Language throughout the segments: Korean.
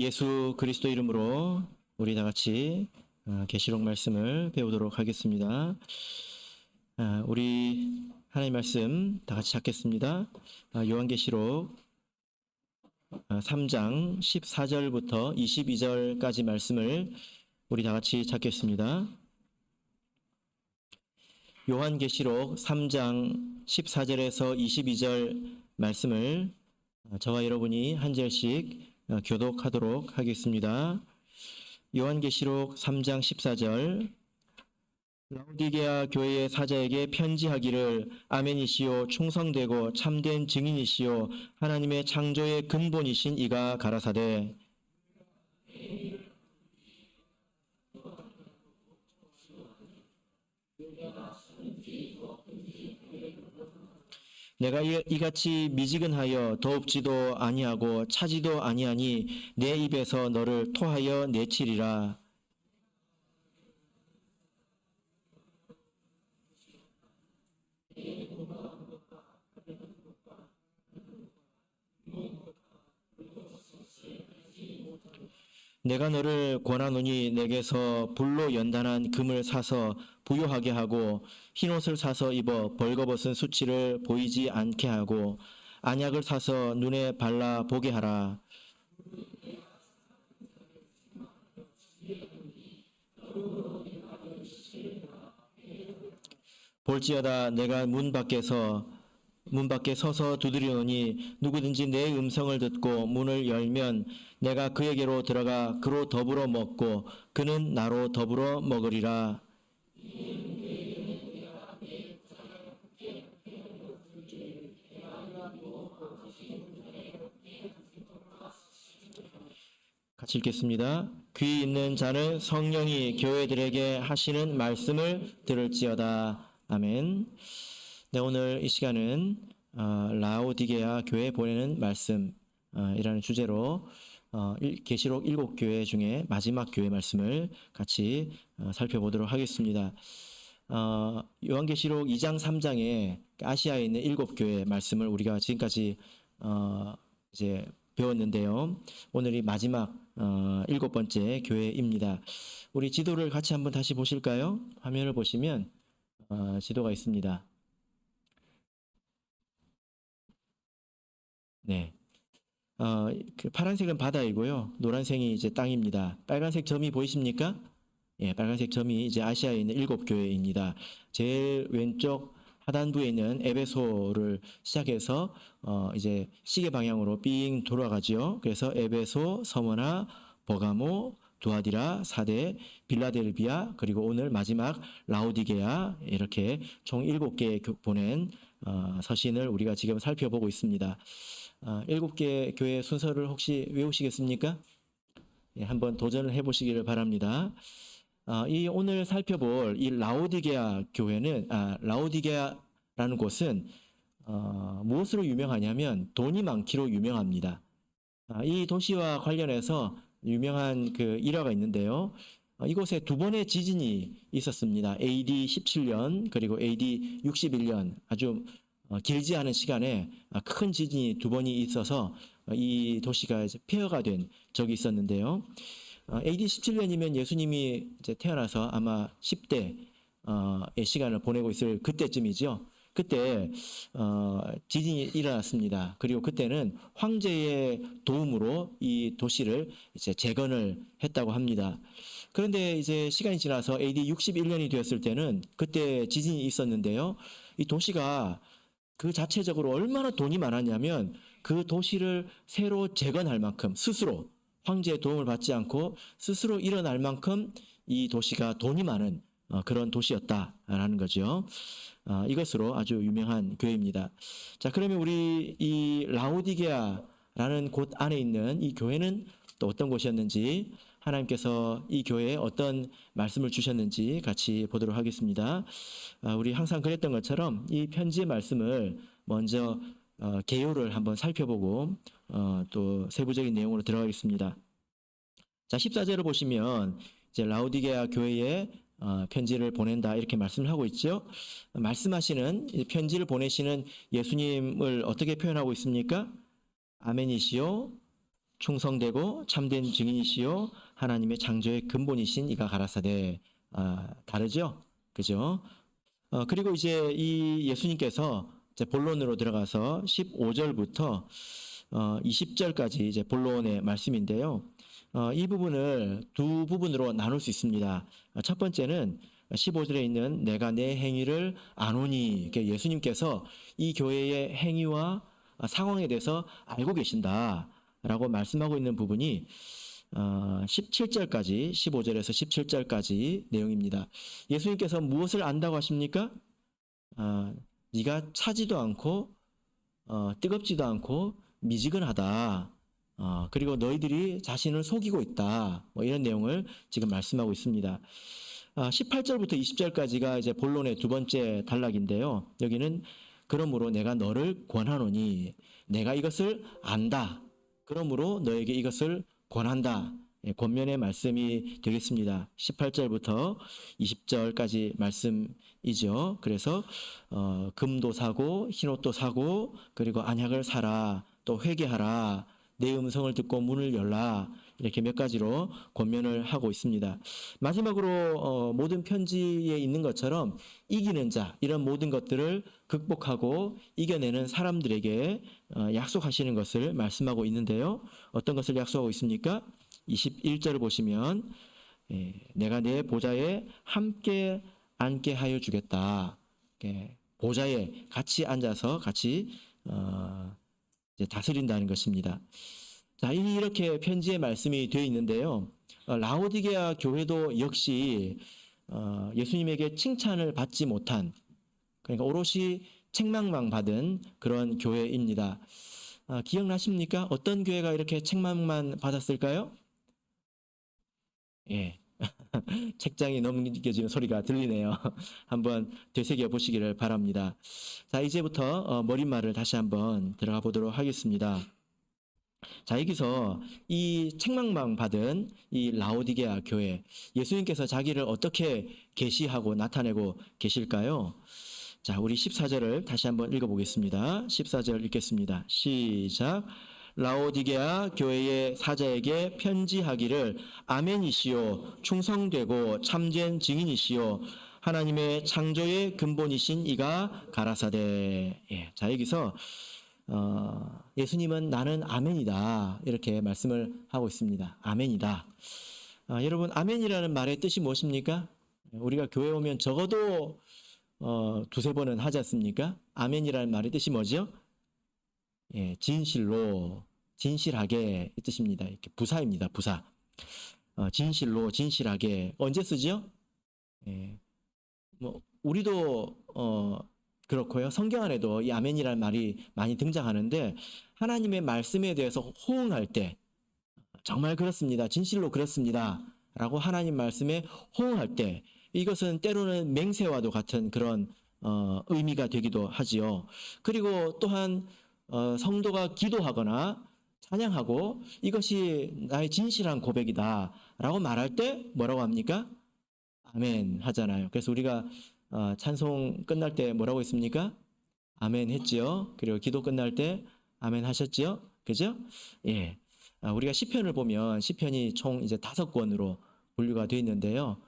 예수 그리스도 이름으로 우리 다 같이 계시록 말씀을 배우도록 하겠습니다. 우리 하나님 말씀 다 같이 찾겠습니다. 요한계시록 3장 14절부터 22절까지 말씀을 우리 다 같이 찾겠습니다. 요한계시록 3장 14절에서 22절 말씀을 저와 여러분이 한 절씩 교독하도록 하겠습니다. 요한계시록 3장 14절 라오디게아 교회의 사자에게 편지하기를 아멘이시요 충성되고 참된 증인이시요 하나님의 창조의 근본이신 이가 가라사대 내가 이같이 미지근하여 더웁지도 아니하고 차지도 아니하니 내 입에서 너를 토하여 내치리라. 내가 너를 권하노니 내게서 불로 연단한 금을 사서 부요하게 하고 흰옷을 사서 입어 벌거벗은 수치를 보이지 않게 하고 안약을 사서 눈에 발라 보게 하라. 볼지어다 내가 문 밖에 서서 두드리노니 누구든지 내 음성을 듣고 문을 열면 내가 그에게로 들어가 그로 더불어 먹고 그는 나로 더불어 먹으리라. 같이 읽겠습니다. 귀 있는 자는 성령이 교회들에게 하시는 말씀을 들을지어다. 아멘. 네, 오늘 이 시간은 라오디게아 교회에 보내는 말씀이라는 주제로 계시록 7교회 중에 마지막 교회 말씀을 같이 살펴보도록 하겠습니다. 요한계시록 2장 3장에 아시아에 있는 7교회 말씀을 우리가 지금까지 이제 배웠는데요. 오늘이 마지막 7번째 교회입니다. 우리 지도를 같이 한번 다시 보실까요? 화면을 보시면 지도가 있습니다. 네. 그 파란색은 바다이고요. 노란색이 이제 땅입니다. 빨간색 점이 보이십니까? 예, 빨간색 점이 이제 아시아에 있는 7교회입니다. 제일 왼쪽 하단부에 있는 에베소를 시작해서 이제 시계 방향으로 삥 돌아가지요. 그래서 에베소, 서머나, 버가모, 두아디라, 사데, 빌라델비아, 그리고 오늘 마지막 라오디게아 이렇게 총 7개 보낸 서신을 우리가 지금 살펴보고 있습니다. 7개 교회 순서를 혹시 외우시겠습니까? 예, 한번 도전을 해보시기를 바랍니다. 이 오늘 살펴볼 이 라오디게아 교회는 라오디게아라는 곳은 무엇으로 유명하냐면 돈이 많기로 유명합니다. 이 도시와 관련해서 유명한 그 일화가 있는데요. 이곳에 두 번의 지진이 있었습니다. AD 17년 그리고 AD 61년 아주 길지 않은 시간에 큰 지진이 두 번이 있어서 이 도시가 이제 폐허가 된 적이 있었는데요. AD 17년이면 예수님이 이제 태어나서 아마 10대의 시간을 보내고 있을 그때쯤이죠. 그때 지진이 일어났습니다. 그리고 그때는 황제의 도움으로 이 도시를 이제 재건을 했다고 합니다. 그런데 이제 시간이 지나서 AD 61년이 되었을 때는 그때 지진이 있었는데요. 이 도시가 그 자체적으로 얼마나 돈이 많았냐면 그 도시를 새로 재건할 만큼 스스로 황제의 도움을 받지 않고 스스로 일어날 만큼 이 도시가 돈이 많은 그런 도시였다라는 거죠. 이것으로 아주 유명한 교회입니다. 자, 그러면 우리 이 라오디게아라는 곳 안에 있는 이 교회는 또 어떤 곳이었는지 하나님께서 이 교회에 어떤 말씀을 주셨는지 같이 보도록 하겠습니다. 우리 항상 그랬던 것처럼 이 편지의 말씀을 먼저 개요를 한번 살펴보고 또 세부적인 내용으로 들어가겠습니다. 자, 14절을 보시면 이제 라오디게아 교회에 편지를 보낸다 이렇게 말씀을 하고 있죠. 말씀하시는 편지를 보내시는 예수님을 어떻게 표현하고 있습니까? 아멘이시요 충성되고 참된 증인이시요 하나님의 창조의 근본이신 이가 가라사대. 다르죠? 그죠? 그리고 이제 이 예수님께서 이제 본론으로 들어가서 15절부터 20절까지 이제 본론의 말씀인데요. 이 부분을 두 부분으로 나눌 수 있습니다. 첫 번째는 15절에 있는 내가 내 행위를 아노니, 예수님께서 이 교회의 행위와 상황에 대해서 알고 계신다라고 말씀하고 있는 부분이 17절까지 15절에서 17절까지 내용입니다. 예수님께서 무엇을 안다고 하십니까? 네가 차지도 않고 뜨겁지도 않고 미지근하다. 그리고 너희들이 자신을 속이고 있다. 뭐 이런 내용을 지금 말씀하고 있습니다. 18절부터 20절까지가 이제 본론의 두 번째 단락인데요. 여기는 그러므로 내가 너를 권하노니 내가 이것을 안다. 그러므로 너에게 이것을 권한다. 권면의 말씀이 되겠습니다. 18절부터 20절까지 말씀이죠. 그래서 금도 사고 흰옷도 사고 그리고 안약을 사라. 또 회개하라. 내 음성을 듣고 문을 열라. 이렇게 몇 가지로 권면을 하고 있습니다. 마지막으로 모든 편지에 있는 것처럼 이기는 자, 이런 모든 것들을 극복하고 이겨내는 사람들에게 약속하시는 것을 말씀하고 있는데요. 어떤 것을 약속하고 있습니까? 21절을 보시면 내가 내 보좌에 함께 앉게 하여 주겠다. 보좌에 같이 앉아서 같이 이제 다스린다는 것입니다. 자, 이렇게 편지의 말씀이 되어 있는데요. 라오디게아 교회도 역시 예수님에게 칭찬을 받지 못한, 그러니까 오롯이 책망만 받은 그런 교회입니다. 기억나십니까? 어떤 교회가 이렇게 책망만 받았을까요? 예. 책장이 넘겨지는 소리가 들리네요. 한번 되새겨 보시기를 바랍니다. 자, 이제부터 머릿말을 다시 한번 들어가 보도록 하겠습니다. 자, 여기서 이 책망만 받은 이 라오디게아 교회, 예수님께서 자기를 어떻게 계시하고 나타내고 계실까요? 자, 우리 14절을 다시 한번 읽어보겠습니다. 14절 읽겠습니다. 시작. 라오디게아 교회의 사자에게 편지하기를 아멘이시요 충성되고 참된 증인이시요 하나님의 창조의 근본이신 이가 가라사대. 예, 자, 여기서 예수님은 나는 아멘이다 이렇게 말씀을 하고 있습니다. 아멘이다. 여러분, 아멘이라는 말의 뜻이 무엇입니까? 우리가 교회 오면 적어도 두세 번은 하지 않습니까? 아멘이라는 말의 뜻이 뭐죠? 예, 진실로, 진실하게 이 뜻입니다. 이렇게 부사입니다. 부사. 진실로, 진실하게. 언제 쓰죠? 예, 뭐 우리도 그렇고요. 성경 안에도 이 아멘이라는 말이 많이 등장하는데 하나님의 말씀에 대해서 호응할 때 정말 그렇습니다. 진실로 그렇습니다. 라고 하나님 말씀에 호응할 때 이것은 때로는 맹세와도 같은 그런 의미가 되기도 하지요. 그리고 또한 성도가 기도하거나 찬양하고 이것이 나의 진실한 고백이다 라고 말할 때 뭐라고 합니까? 아멘 하잖아요. 그래서 우리가 찬송 끝날 때 뭐라고 했습니까? 아멘 했지요. 그리고 기도 끝날 때 아멘 하셨지요. 그죠? 예. 우리가 시편을 보면 시편이 총 이제 5권으로 분류가 되어 있는데요.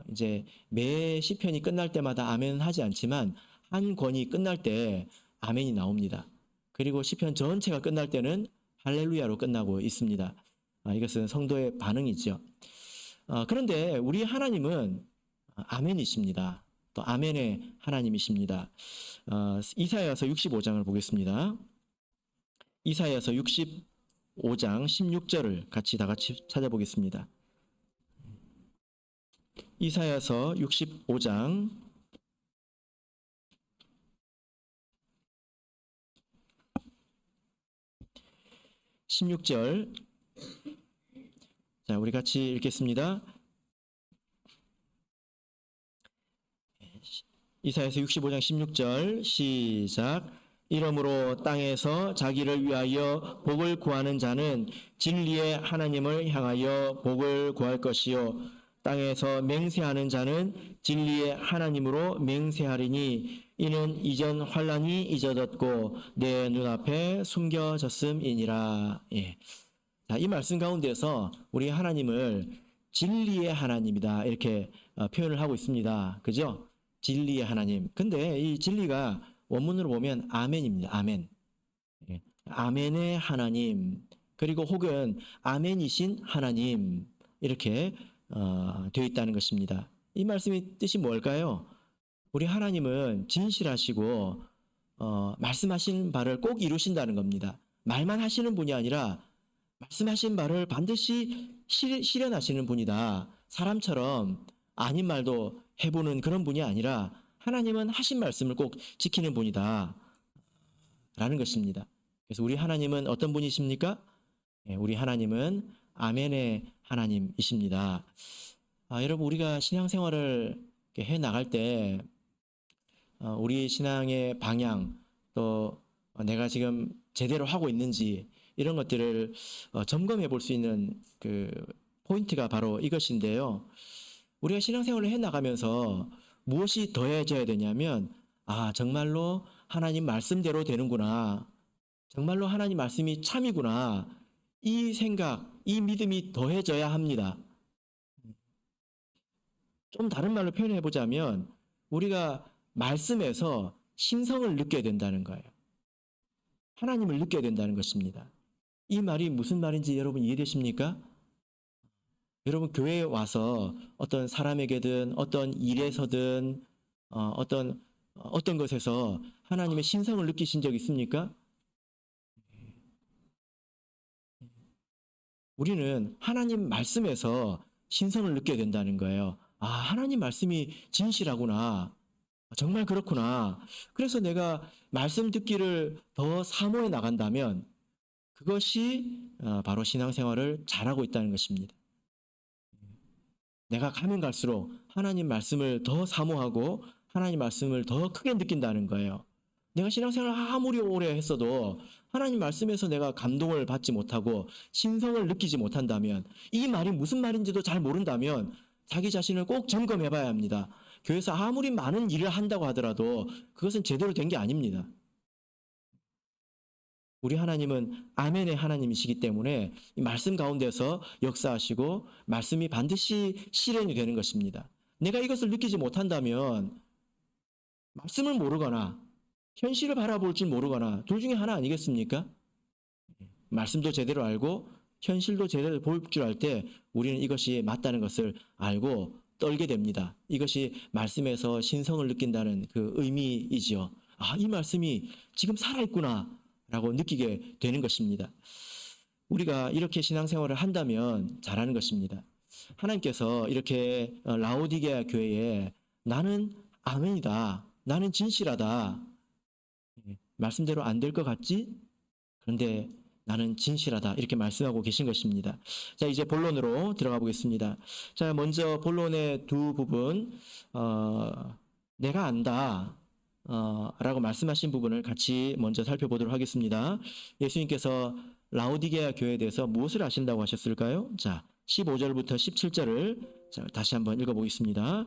이제 매 시편이 끝날 때마다 아멘 하지 않지만 한 권이 끝날 때 아멘이 나옵니다. 그리고 시편 전체가 끝날 때는 할렐루야로 끝나고 있습니다. 이것은 성도의 반응이죠. 그런데 우리 하나님은 아멘이십니다. 또 아멘의 하나님이십니다. 이사야서 65장을 보겠습니다. 이사야서 65장 16절을 다 같이 찾아보겠습니다. 이사야서 65장 16절. 자, 우리 같이 읽겠습니다. 이사야서 65장 16절 시작. 이러므로 땅에서 자기를 위하여 복을 구하는 자는 진리의 하나님을 향하여 복을 구할 것이요 땅에서 맹세하는 자는 진리의 하나님으로 맹세하리니 이는 이전 환난이 잊어졌고 내 눈앞에 숨겨졌음이니라. 예. 자, 이 말씀 가운데서 우리 하나님을 진리의 하나님이다 이렇게 표현을 하고 있습니다. 그죠? 진리의 하나님. 근데 이 진리가 원문으로 보면 아멘입니다. 아멘. 예. 아멘의 하나님. 그리고 혹은 아멘이신 하나님 이렇게 되어 있다는 것입니다. 이 말씀의 뜻이 뭘까요? 우리 하나님은 진실하시고 말씀하신 바를 꼭 이루신다는 겁니다. 말만 하시는 분이 아니라 말씀하신 바를 반드시 실현하시는 분이다. 사람처럼 아닌 말도 해보는 그런 분이 아니라 하나님은 하신 말씀을 꼭 지키는 분이다 라는 것입니다. 그래서 우리 하나님은 어떤 분이십니까? 우리 하나님은 아멘의 하나님이십니다. 여러분, 우리가 신앙생활을 해 나갈 때 우리 신앙의 방향, 또 내가 지금 제대로 하고 있는지 이런 것들을 점검해 볼 수 있는 그 포인트가 바로 이것인데요. 우리가 신앙생활을 해 나가면서 무엇이 더해져야 되냐면 정말로 하나님 말씀대로 되는구나. 정말로 하나님 말씀이 참이구나. 이 생각, 이 믿음이 더해져야 합니다. 좀 다른 말로 표현해 보자면 우리가 말씀에서 신성을 느껴야 된다는 거예요. 하나님을 느껴야 된다는 것입니다. 이 말이 무슨 말인지 여러분 이해되십니까? 여러분 교회에 와서 어떤 사람에게든 어떤 일에서든 어떤 것에서 하나님의 신성을 느끼신 적 있습니까? 우리는 하나님 말씀에서 신성을 느껴야 된다는 거예요. 하나님 말씀이 진실하구나. 정말 그렇구나. 그래서 내가 말씀 듣기를 더 사모해 나간다면 그것이 바로 신앙생활을 잘하고 있다는 것입니다. 내가 가면 갈수록 하나님 말씀을 더 사모하고 하나님 말씀을 더 크게 느낀다는 거예요. 내가 신앙생활을 아무리 오래 했어도 하나님 말씀에서 내가 감동을 받지 못하고 신성을 느끼지 못한다면, 이 말이 무슨 말인지도 잘 모른다면 자기 자신을 꼭 점검해 봐야 합니다. 교회에서 아무리 많은 일을 한다고 하더라도 그것은 제대로 된 게 아닙니다. 우리 하나님은 아멘의 하나님이시기 때문에 이 말씀 가운데서 역사하시고 말씀이 반드시 실현이 되는 것입니다. 내가 이것을 느끼지 못한다면 말씀을 모르거나 현실을 바라볼 줄 모르거나 둘 중에 하나 아니겠습니까? 말씀도 제대로 알고 현실도 제대로 볼 줄 알 때 우리는 이것이 맞다는 것을 알고 떨게 됩니다. 이것이 말씀에서 신성을 느낀다는 그 의미이지요. 이 말씀이 지금 살아있구나 라고 느끼게 되는 것입니다. 우리가 이렇게 신앙생활을 한다면 잘하는 것입니다. 하나님께서 이렇게 라오디게아 교회에 나는 아멘이다, 나는 진실하다, 말씀대로 안 될 것 같지? 그런데 나는 진실하다 이렇게 말씀하고 계신 것입니다. 자, 이제 본론으로 들어가 보겠습니다. 자, 먼저 본론의 두 부분, 내가 안다 라고 말씀하신 부분을 같이 먼저 살펴보도록 하겠습니다. 예수님께서 라오디게아 교회에 대해서 무엇을 아신다고 하셨을까요? 자, 15절부터 17절을 다시 한번 읽어보겠습니다.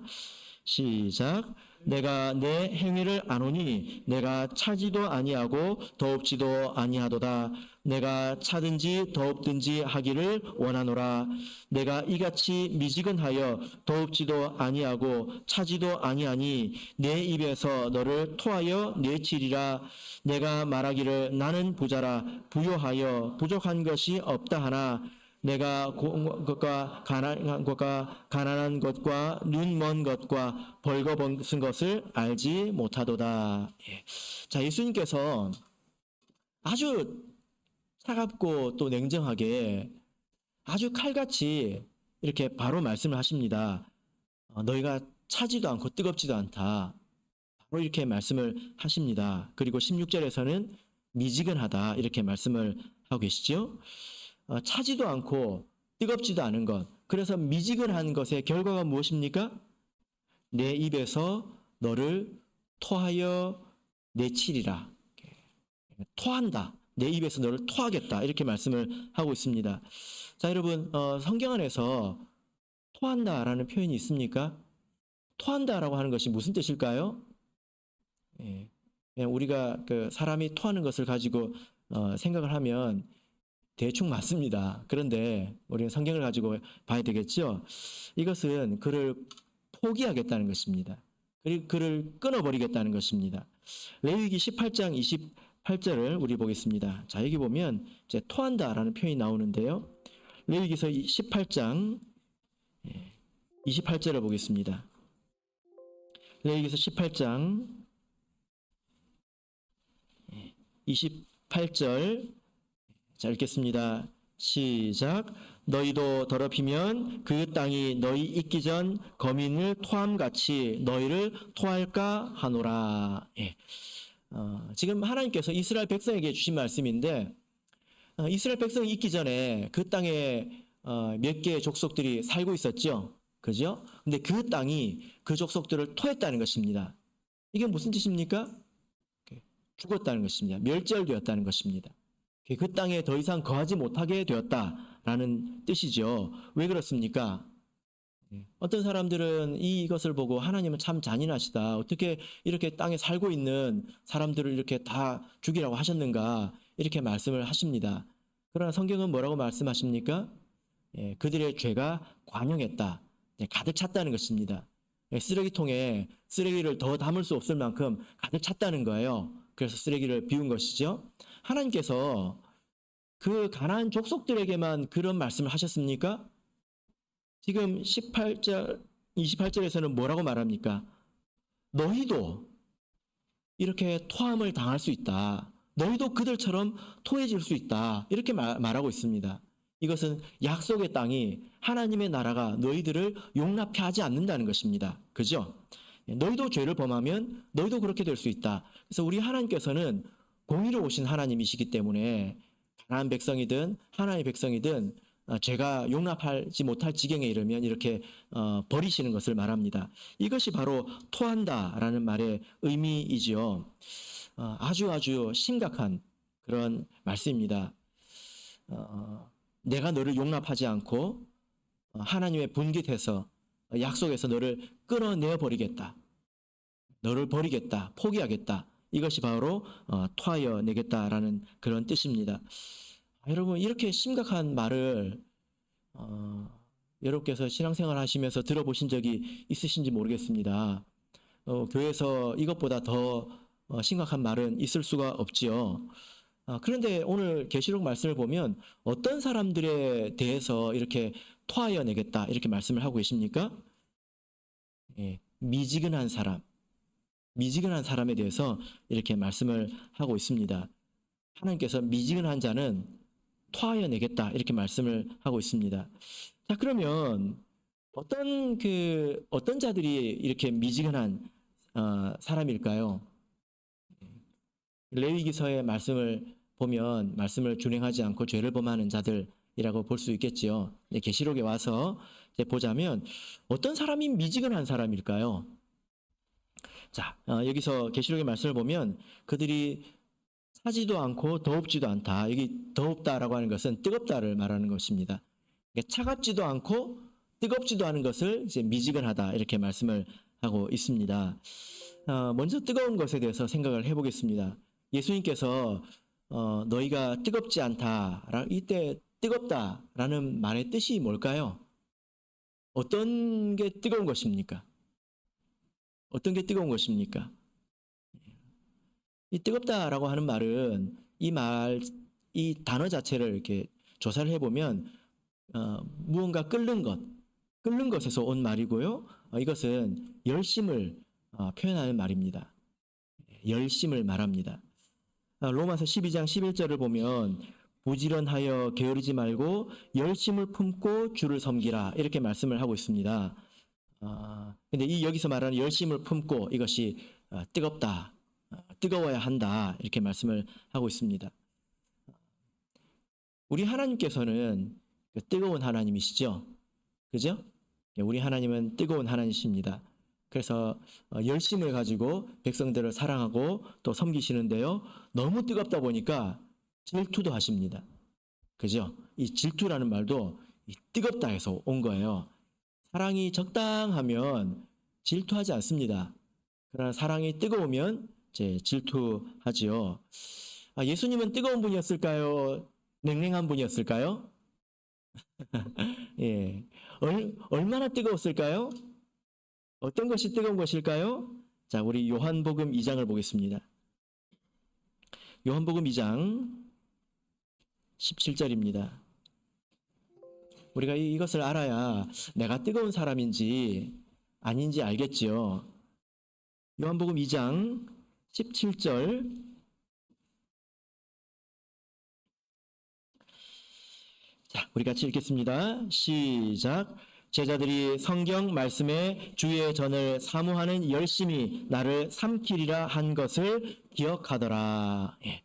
시작. 내가 내 행위를 아노니 내가 차지도 아니하고 더없지도 아니하도다. 내가 차든지 더없든지 하기를 원하노라. 내가 이같이 미지근하여 더없지도 아니하고 차지도 아니하니 내 입에서 너를 토하여 내치리라. 내가 말하기를 나는 부자라 부요하여 부족한 것이 없다 하나 내가 고운 것과 가난한 것과 눈먼 것과 벌거벗은 것을 알지 못하도다. 자, 예수님께서 아주 차갑고 또 냉정하게 아주 칼같이 이렇게 바로 말씀을 하십니다. 너희가 차지도 않고 뜨겁지도 않다. 바로 이렇게 말씀을 하십니다. 그리고 16절에서는 미지근하다 이렇게 말씀을 하고 계시죠. 차지도 않고 뜨겁지도 않은 것, 그래서 미지근한 것의 결과가 무엇입니까? 내 입에서 너를 토하여 내치리라. 토한다. 내 입에서 너를 토하겠다. 이렇게 말씀을 하고 있습니다. 자, 여러분, 성경 안에서 토한다라는 표현이 있습니까? 토한다라고 하는 것이 무슨 뜻일까요? 예. 그냥 우리가 그 사람이 토하는 것을 가지고 생각을 하면 대충 맞습니다. 그런데 우리는 성경을 가지고 봐야 되겠죠. 이것은 그를 포기하겠다는 것입니다. 그리고 그를 끊어버리겠다는 것입니다. 레위기 18장 28절을 우리 보겠습니다. 자, 여기 보면 이제 토한다라는 표현이 나오는데요. 레위기서 18장 28절을 보겠습니다. 레위기서 18장 28절 자, 읽겠습니다. 시작. 너희도 더럽히면 그 땅이 너희 있기 전 거민을 토함같이 너희를 토할까 하노라. 예. 지금 하나님께서 이스라엘 백성에게 주신 말씀인데 이스라엘 백성이 있기 전에 그 땅에 몇 개의 족속들이 살고 있었죠. 그죠? 근데 그 땅이 그 족속들을 토했다는 것입니다. 이게 무슨 뜻입니까? 죽었다는 것입니다. 멸절되었다는 것입니다. 그 땅에 더 이상 거하지 못하게 되었다라는 뜻이죠. 왜 그렇습니까? 어떤 사람들은 이것을 보고 하나님은 참 잔인하시다. 어떻게 이렇게 땅에 살고 있는 사람들을 이렇게 다 죽이라고 하셨는가? 이렇게 말씀을 하십니다. 그러나 성경은 뭐라고 말씀하십니까? 그들의 죄가 관영했다. 가득 찼다는 것입니다. 쓰레기통에 쓰레기를 더 담을 수 없을 만큼 가득 찼다는 거예요. 그래서 쓰레기를 비운 것이죠. 하나님께서 그 가나안 족속들에게만 그런 말씀을 하셨습니까? 지금 18절, 28절에서는 뭐라고 말합니까? 너희도 이렇게 토함을 당할 수 있다. 너희도 그들처럼 토해질 수 있다. 이렇게 말하고 있습니다. 이것은 약속의 땅이 하나님의 나라가 너희들을 용납하지 않는다는 것입니다. 그죠? 너희도 죄를 범하면 너희도 그렇게 될 수 있다. 그래서 우리 하나님께서는 공의로우신 하나님이시기 때문에 가나안 백성이든 하나님의 백성이든 죄가 용납하지 못할 지경에 이르면 이렇게 버리시는 것을 말합니다. 이것이 바로 토한다라는 말의 의미이지요. 아주 심각한 그런 말씀입니다. 내가 너를 용납하지 않고 하나님의 분깃해서 약속에서 너를 끊어내어 버리겠다. 너를 버리겠다. 포기하겠다. 이것이 바로 토하여 내겠다라는 그런 뜻입니다. 여러분 이렇게 심각한 말을 여러분께서 신앙생활 하시면서 들어보신 적이 있으신지 모르겠습니다. 교회에서 이것보다 더 심각한 말은 있을 수가 없지요. 그런데 오늘 계시록 말씀을 보면 어떤 사람들에 대해서 이렇게 토하여 내겠다 이렇게 말씀을 하고 계십니까? 미지근한 사람에 대해서 이렇게 말씀을 하고 있습니다. 하나님께서 미지근한 자는 토하여 내겠다 이렇게 말씀을 하고 있습니다. 자, 그러면 어떤 자들이 이렇게 미지근한 사람일까요? 레위기서의 말씀을 보면 말씀을 준행하지 않고 죄를 범하는 자들이라고 볼 수 있겠지요. 계시록에 와서 이제 보자면 어떤 사람이 미지근한 사람일까요? 자, 여기서 계시록의 말씀을 보면 그들이 차지도 않고 더웁지도 않다. 여기 더웁다라고 하는 것은 뜨겁다를 말하는 것입니다. 그러니까 차갑지도 않고 뜨겁지도 않은 것을 이제 미지근하다 이렇게 말씀을 하고 있습니다. 먼저 뜨거운 것에 대해서 생각을 해보겠습니다. 예수님께서 너희가 뜨겁지 않다. 이때 뜨겁다라는 말의 뜻이 뭘까요? 어떤 게 뜨거운 것입니까? 어떤 게 뜨거운 것입니까? 이 뜨겁다라고 하는 말은 이 단어 자체를 이렇게 조사를 해보면 무언가 끓는 것에서 온 말이고요. 이것은 열심을 표현하는 말입니다. 열심을 말합니다. 로마서 12장 11절을 보면 부지런하여 게으르지 말고 열심을 품고 주를 섬기라 이렇게 말씀을 하고 있습니다. 근데 여기서 말하는 열심을 품고 이것이 뜨겁다, 뜨거워야 한다 이렇게 말씀을 하고 있습니다. 우리 하나님께서는 뜨거운 하나님이시죠, 그죠? 우리 하나님은 뜨거운 하나님이십니다. 그래서 열심을 가지고 백성들을 사랑하고 또 섬기시는데요. 너무 뜨겁다 보니까 질투도 하십니다. 그죠? 이 질투라는 말도 이 뜨겁다 해서 온 거예요. 사랑이 적당하면 질투하지 않습니다. 그러나 사랑이 뜨거우면 이제 질투하지요. 예수님은 뜨거운 분이었을까요? 냉랭한 분이었을까요? 예. 얼마나 뜨거웠을까요? 어떤 것이 뜨거운 것일까요? 자, 우리 요한복음 2장을 보겠습니다. 요한복음 2장 17절입니다. 우리가 이것을 알아야 내가 뜨거운 사람인지 아닌지 알겠지요. 요한복음 2장 17절 자, 우리 같이 읽겠습니다. 시작. 제자들이 성경 말씀에 주의 전을 사모하는 열심히 나를 삼키리라 한 것을 기억하더라. 예.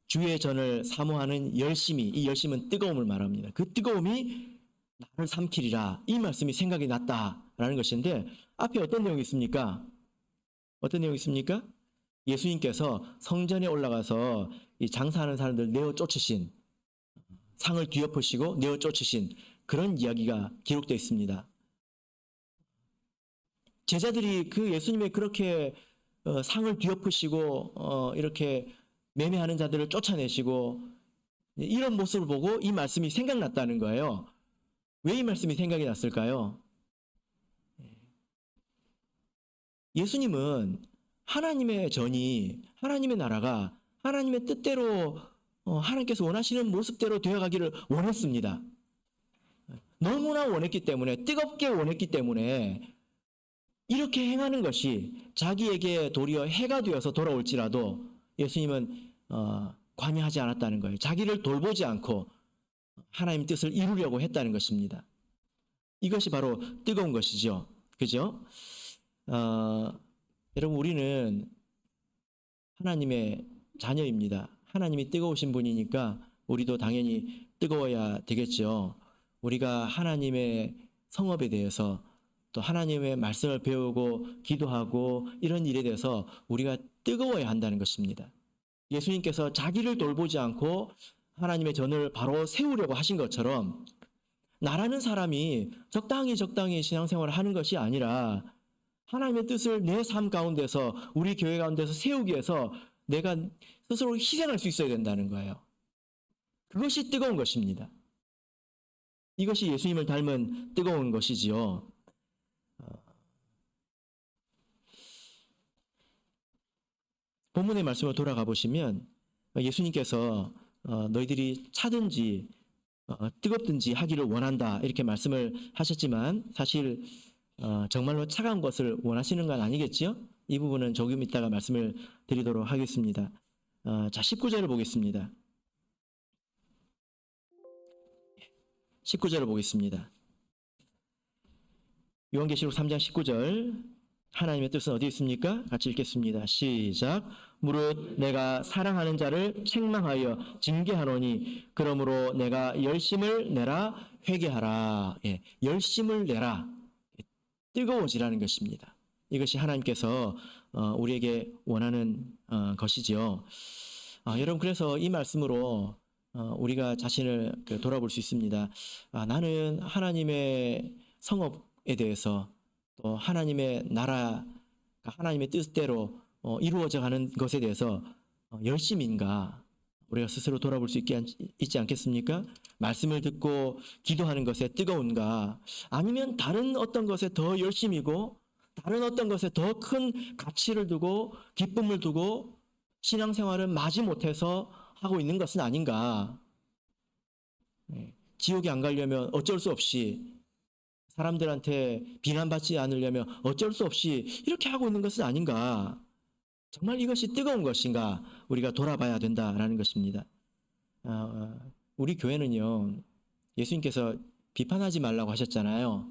주의 전을 사모하는 열심히, 이 열심은 뜨거움을 말합니다. 그 뜨거움이 나를 삼키리라. 이 말씀이 생각이 났다라는 것인데 앞에 어떤 내용이 있습니까? 어떤 내용이 있습니까? 예수님께서 성전에 올라가서 이 장사하는 사람들 내어 쫓으신, 상을 뒤엎으시고 내어 쫓으신 그런 이야기가 기록되어 있습니다. 제자들이 그 예수님의 그렇게 상을 뒤엎으시고 이렇게 매매하는 자들을 쫓아내시고 이런 모습을 보고 이 말씀이 생각났다는 거예요. 왜 이 말씀이 생각이 났을까요? 예수님은 하나님의 전이, 하나님의 나라가 하나님의 뜻대로 하나님께서 원하시는 모습대로 되어가기를 원했습니다. 너무나 원했기 때문에, 뜨겁게 원했기 때문에 이렇게 행하는 것이 자기에게 도리어 해가 되어서 돌아올지라도 예수님은 관여하지 않았다는 거예요. 자기를 돌보지 않고 하나님 뜻을 이루려고 했다는 것입니다. 이것이 바로 뜨거운 것이죠. 그죠? 여러분, 우리는 하나님의 자녀입니다. 하나님이 뜨거우신 분이니까 우리도 당연히 뜨거워야 되겠죠. 우리가 하나님의 성업에 대해서 또 하나님의 말씀을 배우고 기도하고 이런 일에 대해서 우리가 뜨거워야 한다는 것입니다. 예수님께서 자기를 돌보지 않고 하나님의 전을 바로 세우려고 하신 것처럼 나라는 사람이 적당히 신앙생활을 하는 것이 아니라 하나님의 뜻을 내 삶 가운데서 우리 교회 가운데서 세우기 위해서 내가 스스로 희생할 수 있어야 된다는 거예요. 그것이 뜨거운 것입니다. 이것이 예수님을 닮은 뜨거운 것이지요. 본문의 말씀으로 돌아가 보시면 예수님께서 너희들이 차든지 뜨겁든지 하기를 원한다 이렇게 말씀을 하셨지만 사실 정말로 차가운 것을 원하시는 건 아니겠지요? 이 부분은 조금 이따가 말씀을 드리도록 하겠습니다. 자, 19절을 보겠습니다. 19절을 보겠습니다. 요한계시록 3장 19절 하나님의 뜻은 어디 있습니까? 같이 읽겠습니다. 시작. 무릇 내가 사랑하는 자를 책망하여 징계하노니 그러므로 내가 열심을 내라 회개하라. 예, 열심을 내라. 뜨거워지라는 것입니다. 이것이 하나님께서 우리에게 원하는 것이지요. 여러분, 그래서 이 말씀으로 우리가 자신을 돌아볼 수 있습니다. 나는 하나님의 성업에 대해서 또 하나님의 나라, 하나님의 뜻대로 이루어져 가는 것에 대해서 열심인가? 우리가 스스로 돌아볼 수 있지 않겠습니까? 말씀을 듣고 기도하는 것에 뜨거운가? 아니면 다른 어떤 것에 더 열심이고 다른 어떤 것에 더 큰 가치를 두고 기쁨을 두고 신앙생활을 마지못해서 하고 있는 것은 아닌가? 지옥에 안 가려면 어쩔 수 없이 사람들한테 비난받지 않으려면 어쩔 수 없이 이렇게 하고 있는 것은 아닌가? 정말 이것이 뜨거운 것인가? 우리가 돌아봐야 된다라는 것입니다. 우리 교회는요, 예수님께서 비판하지 말라고 하셨잖아요.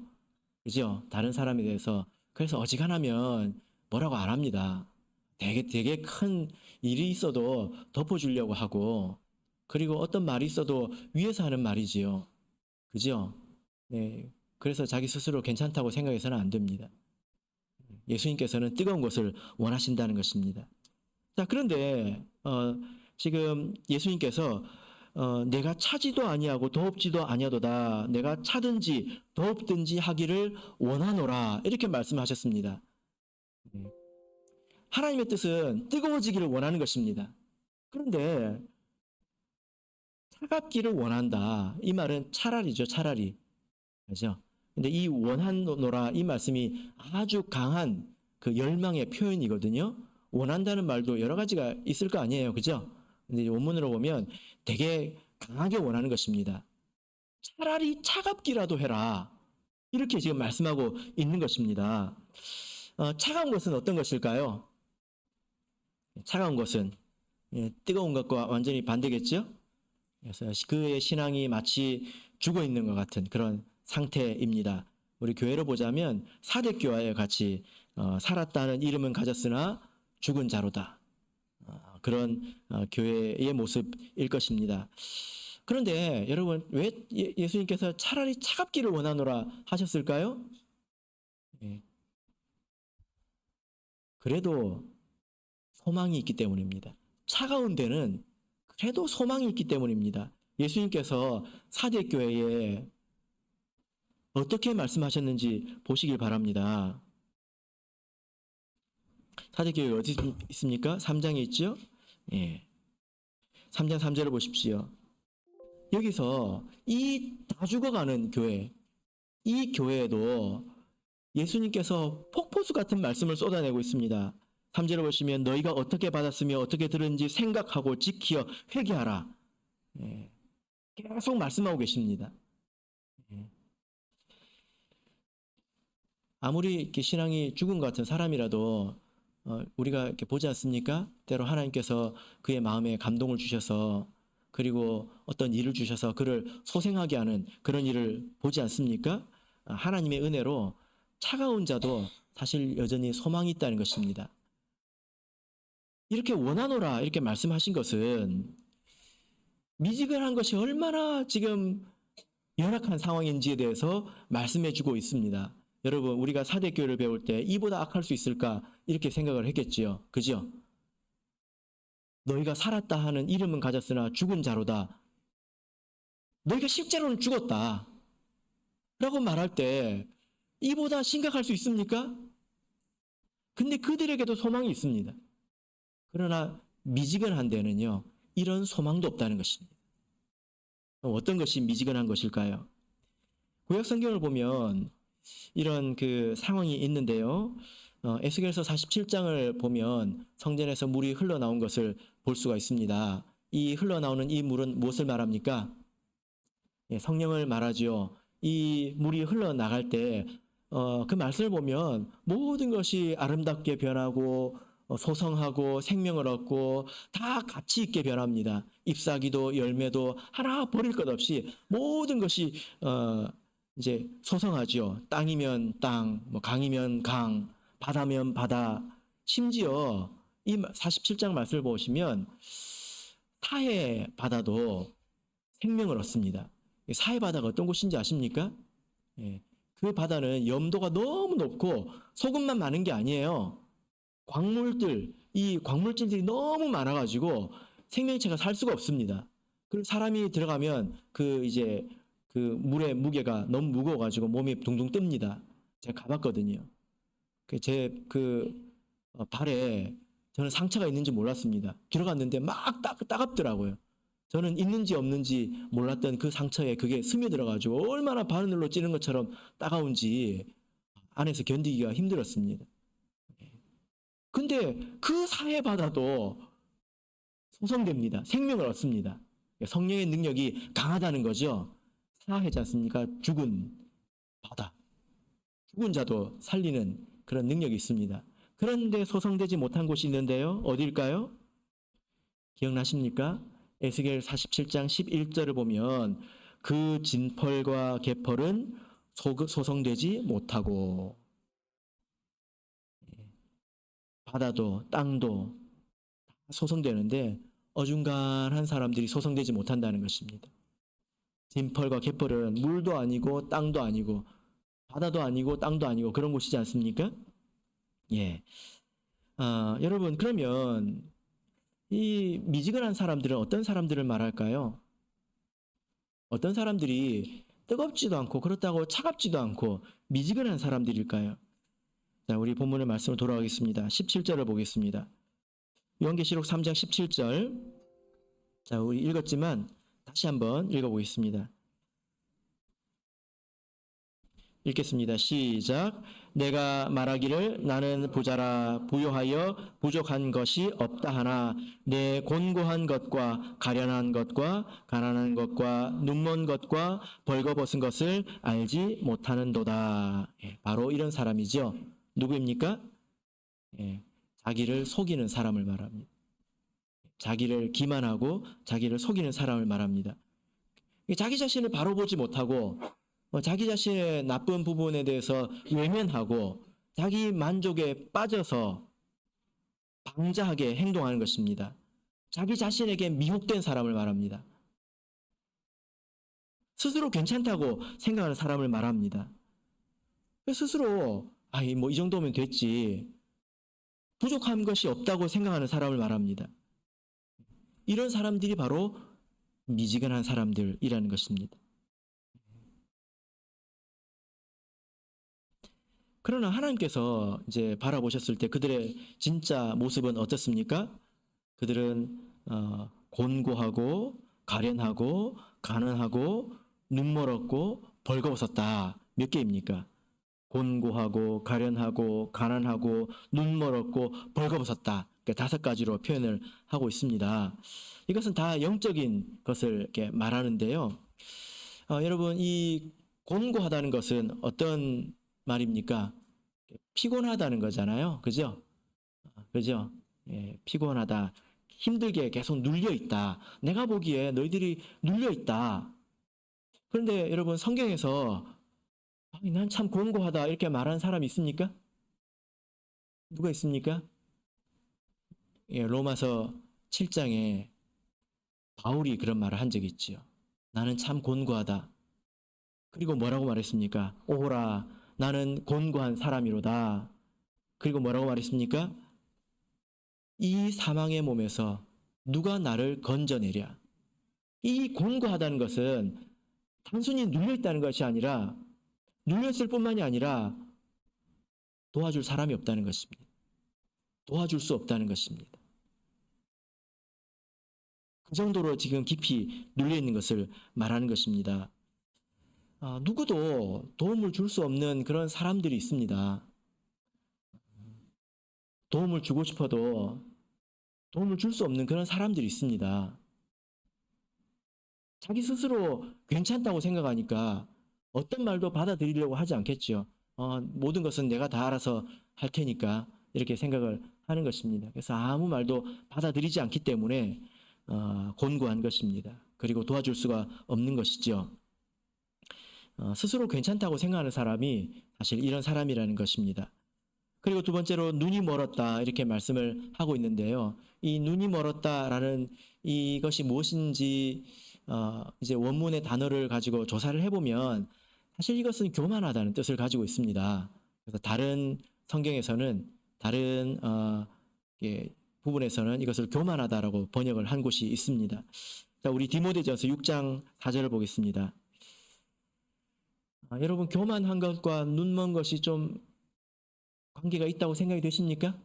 그죠? 다른 사람에 대해서. 그래서 어지간하면 뭐라고 안 합니다. 되게 큰 일이 있어도 덮어주려고 하고, 그리고 어떤 말이 있어도 위에서 하는 말이지요. 그죠? 네. 그래서 자기 스스로 괜찮다고 생각해서는 안 됩니다. 예수님께서는 뜨거운 것을 원하신다는 것입니다. 자, 그런데 지금 예수님께서 내가 차지도 아니하고 더웁지도 아니하도다. 내가 차든지 더웁든지 하기를 원하노라. 이렇게 말씀하셨습니다. 하나님의 뜻은 뜨거워지기를 원하는 것입니다. 그런데 차갑기를 원한다. 이 말은 차라리죠, 차라리. 그죠? 근데 이 원하노라 이 말씀이 아주 강한 그 열망의 표현이거든요. 원한다는 말도 여러 가지가 있을 거 아니에요. 그죠? 근데 원문으로 보면 되게 강하게 원하는 것입니다. 차라리 차갑기라도 해라. 이렇게 지금 말씀하고 있는 것입니다. 차가운 것은 어떤 것일까요? 차가운 것은 뜨거운 것과 완전히 반대겠죠? 그래서 그의 신앙이 마치 죽어 있는 것 같은 그런 상태입니다. 우리 교회로 보자면 사대교회와 같이 살았다는 이름은 가졌으나 죽은 자로다. 그런 교회의 모습일 것입니다. 그런데 여러분 왜 예수님께서 차라리 차갑기를 원하노라 하셨을까요? 그래도 소망이 있기 때문입니다. 차가운 데는 그래도 소망이 있기 때문입니다. 예수님께서 사대교회에 어떻게 말씀하셨는지 보시길 바랍니다. 사대교회 어디 있습니까? 3장에 있죠? 예. 3장 3절을 보십시오. 여기서 이 다 죽어가는 교회, 이 교회에도 예수님께서 폭포수 같은 말씀을 쏟아내고 있습니다. 3절을 보시면 너희가 어떻게 받았으며 어떻게 들은지 생각하고 지키어 회개하라. 예. 계속 말씀하고 계십니다. 예. 아무리 이렇게 신앙이 죽은 것 같은 사람이라도 우리가 이렇게 보지 않습니까? 때로 하나님께서 그의 마음에 감동을 주셔서 그리고 어떤 일을 주셔서 그를 소생하게 하는 그런 일을 보지 않습니까? 하나님의 은혜로 차가운 자도 사실 여전히 소망이 있다는 것입니다. 이렇게 원하노라 이렇게 말씀하신 것은 미지근한 것이 얼마나 지금 열악한 상황인지에 대해서 말씀해 주고 있습니다. 여러분 우리가 사대교회를 배울 때 이보다 악할 수 있을까 이렇게 생각을 했겠지요. 그죠? 너희가 살았다 하는 이름은 가졌으나 죽은 자로다. 너희가 실제로는 죽었다. 라고 말할 때 이보다 심각할 수 있습니까? 근데 그들에게도 소망이 있습니다. 그러나 미지근한 데는요. 이런 소망도 없다는 것입니다. 어떤 것이 미지근한 것일까요? 구약 성경을 보면 이런 그 상황이 있는데요. 에스겔서 47장을 보면 성전에서 물이 흘러나온 것을 볼 수가 있습니다. 이 흘러나오는 이 물은 무엇을 말합니까? 성령을 말하지요. 이 물이 흘러나갈 때 그 말씀을 보면 모든 것이 아름답게 변하고 소성하고 생명을 얻고 다 가치 있게 변합니다. 잎사귀도 열매도 하나 버릴 것 없이 모든 것이 이제 소성하죠. 땅이면 땅, 뭐 강이면 강, 바다면 바다. 심지어 이 47장 말씀을 보시면 사해 바다도 생명을 얻습니다. 사해 바다가 어떤 곳인지 아십니까? 그 바다는 염도가 너무 높고 소금만 많은 게 아니에요. 광물들, 이 광물질들이 너무 많아가지고 생명체가 살 수가 없습니다. 그리고 사람이 들어가면 그 물의 무게가 너무 무거워가지고 몸이 둥둥 뜹니다. 제가 가봤거든요. 제 발에 저는 상처가 있는지 몰랐습니다. 들어갔는데 막 따갑더라고요. 저는 있는지 없는지 몰랐던 그 상처에 그게 스며들어가지고 얼마나 바늘로 찌는 것처럼 따가운지 안에서 견디기가 힘들었습니다. 근데 그 사해바다도 소성됩니다. 생명을 얻습니다. 성령의 능력이 강하다는 거죠. 사해지 않습니까? 죽은 바다. 죽은 자도 살리는 그런 능력이 있습니다. 그런데 소성되지 못한 곳이 있는데요. 어디일까요? 기억나십니까? 에스겔 47장 11절을 보면 그 진펄과 개펄은 소성되지 못하고 바다도 땅도 다 소성되는데 어중간한 사람들이 소성되지 못한다는 것입니다. 진펄과 개펄은 물도 아니고 땅도 아니고 바다도 아니고 땅도 아니고 그런 곳이지 않습니까? 예. 여러분 그러면 이 미지근한 사람들은 어떤 사람들을 말할까요? 어떤 사람들이 뜨겁지도 않고 그렇다고 차갑지도 않고 미지근한 사람들일까요? 자, 우리 본문의 말씀을 돌아가겠습니다. 17절을 보겠습니다. 요한계시록 3장 17절. 자, 우리 읽었지만 다시 한번 읽어보겠습니다. 읽겠습니다. 시작. 내가 말하기를 나는 부자라 부요하여 부족한 것이 없다 하나 내 곤고한 것과 가련한 것과 가난한 것과 눈먼 것과 벌거벗은 것을 알지 못하는도다. 바로 이런 사람이죠. 누구입니까? 자기를 속이는 사람을 말합니다. 자기를 기만하고 자기를 속이는 사람을 말합니다. 자기 자신을 바로 보지 못하고 자기 자신의 나쁜 부분에 대해서 외면하고 자기 만족에 빠져서 방자하게 행동하는 것입니다. 자기 자신에게 미혹된 사람을 말합니다. 스스로 괜찮다고 생각하는 사람을 말합니다. 스스로 이 정도면 됐지, 부족한 것이 없다고 생각하는 사람을 말합니다. 이런 사람들이 바로 미지근한 사람들이라는 것입니다. 그러나 하나님께서 이제 바라보셨을 때 그들의 진짜 모습은 어떻습니까? 그들은 곤고하고 가련하고 가난하고 눈멀었고 벌거벗었다. 몇 개입니까? 곤고하고 가련하고 가난하고 눈멀었고 벌거벗었다. 그러니까 5가지로 표현을 하고 있습니다. 이것은 다 영적인 것을 이렇게 말하는데요. 여러분, 이 곤고하다는 것은 어떤 말입니까? 피곤하다는 거잖아요. 그죠? 그죠? 피곤하다. 힘들게 계속 눌려있다. 내가 보기에 너희들이 눌려있다. 그런데 여러분, 성경에서 난 참 곤고하다 이렇게 말하는 사람이 있습니까? 누가 있습니까? 로마서 7장에 바울이 그런 말을 한 적이 있죠. 나는 참 곤고하다. 그리고 뭐라고 말했습니까? 오호라 나는 곤고한 사람이로다. 그리고 뭐라고 말했습니까? 이 사망의 몸에서 누가 나를 건져내랴. 이 곤고하다는 것은 단순히 눌려있다는 것이 아니라, 눌렸을 뿐만이 아니라 도와줄 사람이 없다는 것입니다. 도와줄 수 없다는 것입니다. 그 정도로 지금 깊이 눌려있는 것을 말하는 것입니다. 누구도 도움을 줄 수 없는 그런 사람들이 있습니다. 도움을 주고 싶어도 도움을 줄 수 없는 그런 사람들이 있습니다. 자기 스스로 괜찮다고 생각하니까 어떤 말도 받아들이려고 하지 않겠죠. 모든 것은 내가 다 알아서 할 테니까 이렇게 생각을 하는 것입니다. 그래서 아무 말도 받아들이지 않기 때문에 곤고한 것입니다. 그리고 도와줄 수가 없는 것이죠. 스스로 괜찮다고 생각하는 사람이 사실 이런 사람이라는 것입니다. 그리고 두 번째로 눈이 멀었다 이렇게 말씀을 하고 있는데요. 이 눈이 멀었다라는 이것이 무엇인지 이제 원문의 단어를 가지고 조사를 해보면 사실 이것은 교만하다는 뜻을 가지고 있습니다. 그래서 다른 성경에서는 다른 부분에서는 이것을 교만하다라고 번역을 한 곳이 있습니다. 자, 우리 디모데전서 6장 4절을 보겠습니다. 여러분, 교만한 것과 눈먼 것이 좀 관계가 있다고 생각이 되십니까?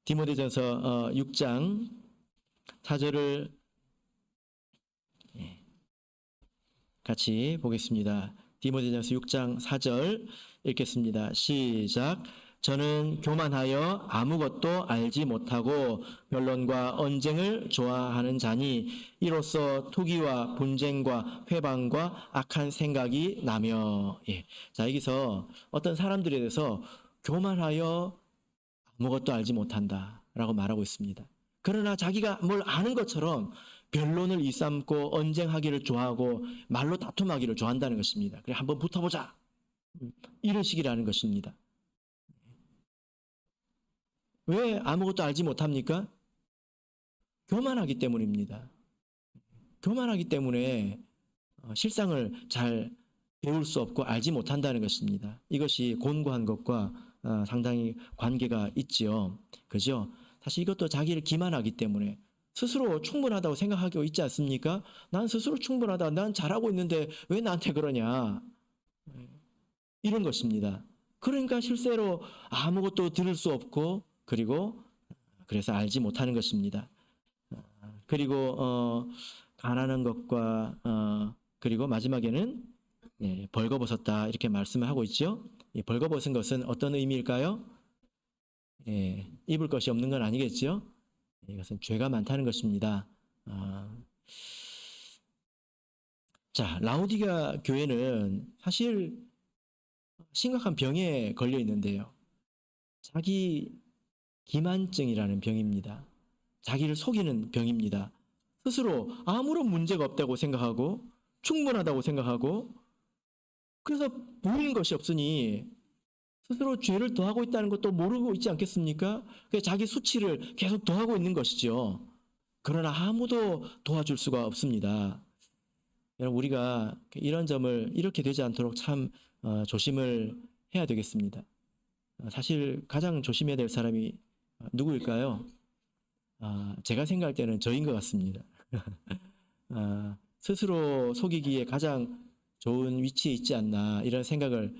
디모데전서 6장 4절을 같이 보겠습니다. 디모데전서 6장 4절 읽겠습니다. 시작. 저는 교만하여 아무것도 알지 못하고 변론과 언쟁을 좋아하는 자니 이로써 투기와 분쟁과 회방과 악한 생각이 나며. 자, 여기서 어떤 사람들에 대해서 교만하여 아무것도 알지 못한다 라고 말하고 있습니다. 그러나 자기가 뭘 아는 것처럼 변론을 일삼고 언쟁하기를 좋아하고 말로 다툼하기를 좋아한다는 것입니다. 그래, 한번 붙어보자 이런 식이라는 것입니다. 왜 아무것도 알지 못합니까? 교만하기 때문입니다. 교만하기 때문에 실상을 잘 배울 수 없고 알지 못한다는 것입니다. 이것이 곤고한 것과 상당히 관계가 있지요. 그죠? 사실 이것도 자기를 기만하기 때문에 스스로 충분하다고 생각하고 있지 않습니까? 난 스스로 충분하다. 난 잘하고 있는데 왜 나한테 그러냐? 이런 것입니다. 그러니까 실제로 아무것도 들을 수 없고 그리고 그래서 알지 못하는 것입니다. 그리고 가난한 것과 그리고 마지막에는 벌거벗었다 이렇게 말씀을 하고 있죠. 벌거벗은 것은 어떤 의미일까요? 입을 것이 없는 건 아니겠죠. 이것은 죄가 많다는 것입니다. 자, 라오디가 교회는 사실 심각한 병에 걸려 있는데요. 자기 기만증이라는 병입니다. 자기를 속이는 병입니다. 스스로 아무런 문제가 없다고 생각하고 충분하다고 생각하고 그래서 보이는 것이 없으니 스스로 죄를 더하고 있다는 것도 모르고 있지 않겠습니까? 그래서 자기 수치를 계속 더하고 있는 것이죠. 그러나 아무도 도와줄 수가 없습니다. 여러분 우리가 이런 점을 이렇게 되지 않도록 참 조심을 해야 되겠습니다. 사실 가장 조심해야 될 사람이 누구일까요? 제가 생각할 때는 저인 것 같습니다. 스스로 속이기에 가장 좋은 위치에 있지 않나 이런 생각을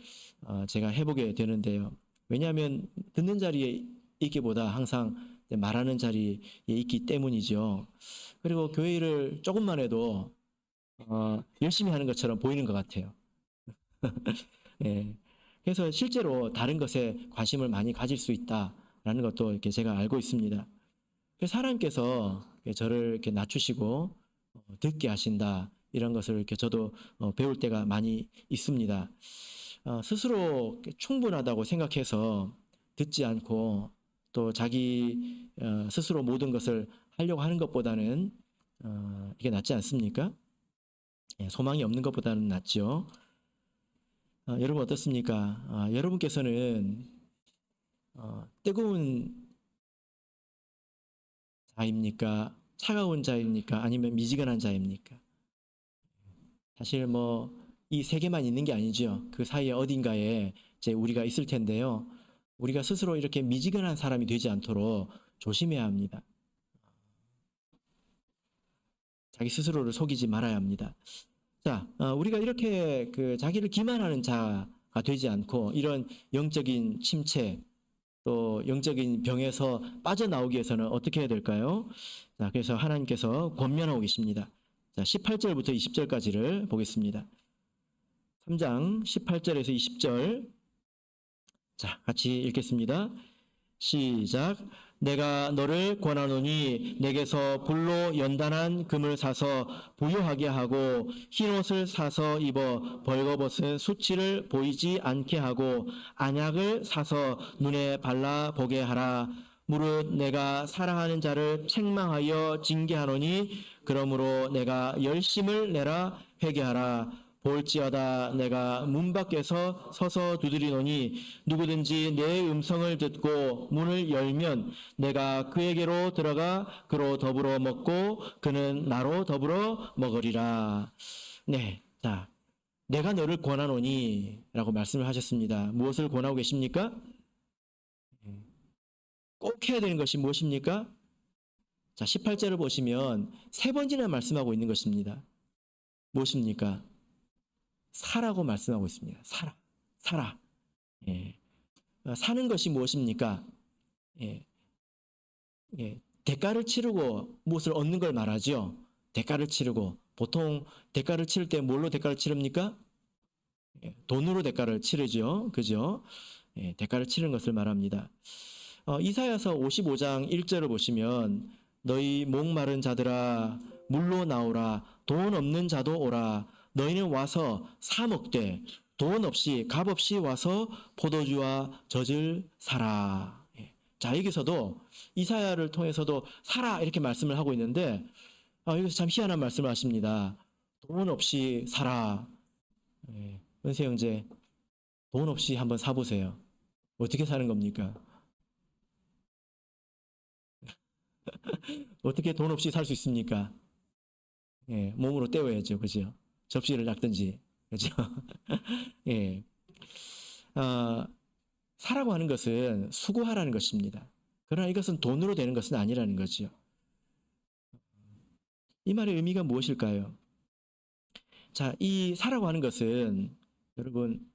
제가 해보게 되는데요. 왜냐하면 듣는 자리에 있기보다 항상 말하는 자리에 있기 때문이죠. 그리고 교회 일을 조금만 해도 열심히 하는 것처럼 보이는 것 같아요. 예. 그래서 실제로 다른 것에 관심을 많이 가질 수 있다라는 것도 이렇게 제가 알고 있습니다. 그래서 하나님께서 저를 이렇게 낮추시고 듣게 하신다 이런 것을 이렇게 저도 배울 때가 많이 있습니다. 스스로 충분하다고 생각해서 듣지 않고 또 자기 스스로 모든 것을 하려고 하는 것보다는 이게 낫지 않습니까? 소망이 없는 것보다는 낫죠. 여러분 어떻습니까? 여러분께서는 뜨거운 자입니까? 차가운 자입니까? 아니면 미지근한 자입니까? 사실 뭐 이 세 개만 있는 게 아니죠. 그 사이에 어딘가에 이제 우리가 있을 텐데요. 우리가 스스로 이렇게 미지근한 사람이 되지 않도록 조심해야 합니다. 자기 스스로를 속이지 말아야 합니다. 자, 우리가 이렇게 그 자기를 기만하는 자가 되지 않고 이런 영적인 침체 또 영적인 병에서 빠져나오기 위해서는 어떻게 해야 될까요? 자, 그래서 하나님께서 권면하고 계십니다. 자, 18절부터 20절까지를 보겠습니다. 3장 18절에서 20절. 자, 같이 읽겠습니다. 시작. 내가 너를 권하노니 내게서 불로 연단한 금을 사서 부요하게 하고 흰옷을 사서 입어 벌거벗은 수치를 보이지 않게 하고 안약을 사서 눈에 발라 보게 하라. 무릇 내가 사랑하는 자를 책망하여 징계하노니 그러므로 내가 열심을 내라 회개하라. 볼지어다 내가 문 밖에서 서서 두드리노니 누구든지 내 음성을 듣고 문을 열면 내가 그에게로 들어가 그로 더불어 먹고 그는 나로 더불어 먹으리라. 네, 자, 내가 너를 권하노니 라고 말씀을 하셨습니다. 무엇을 권하고 계십니까? 꼭 해야 되는 것이 무엇입니까? 자, 18절을 보시면 세 번이나 말씀하고 있는 것입니다. 무엇입니까? 사라고 말씀하고 있습니다. 사라, 사라. 예. 사는 것이 무엇입니까? 예. 예. 대가를 치르고 무엇을 얻는 걸 말하죠. 대가를 치르고 보통 대가를 치를 때 뭘로 대가를 치릅니까? 예. 돈으로 대가를 치르죠. 그죠? 예. 대가를 치르는 것을 말합니다. 이사야서 55장 1절을 보시면 너희 목마른 자들아 물로 나오라 돈 없는 자도 오라 너희는 와서 사 먹되 돈 없이 값 없이 와서 포도주와 젖을 사라. 자, 여기서도 이사야를 통해서도 사라 이렇게 말씀을 하고 있는데 여기서 참 희한한 말씀을 하십니다. 돈 없이 사라. 은세 형제 돈 없이 한번 사보세요. 어떻게 사는 겁니까? 어떻게 돈 없이 살 수 있습니까? 몸으로 때워야죠. 그죠? 접시를 닦든지. 그죠? 예. 사라고 하는 것은 수고하라는 것입니다. 그러나 이것은 돈으로 되는 것은 아니라는 거죠. 이 말의 의미가 무엇일까요? 자, 이 사라고 하는 것은 여러분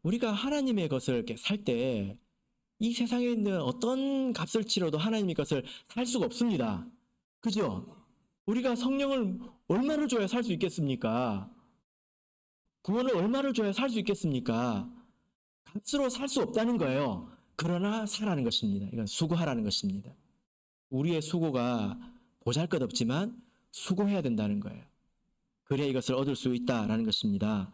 우리가 하나님의 것을 이렇게 살 때 이 세상에 있는 어떤 값을 치러도 하나님의 것을 살 수가 없습니다. 그죠? 우리가 성령을 얼마를 줘야 살 수 있겠습니까? 구원을 얼마를 줘야 살 수 있겠습니까? 값으로 살 수 없다는 거예요. 그러나 사라는 것입니다. 이건 수고하라는 것입니다. 우리의 수고가 보잘것없지만 수고해야 된다는 거예요. 그래야 이것을 얻을 수 있다라는 것입니다.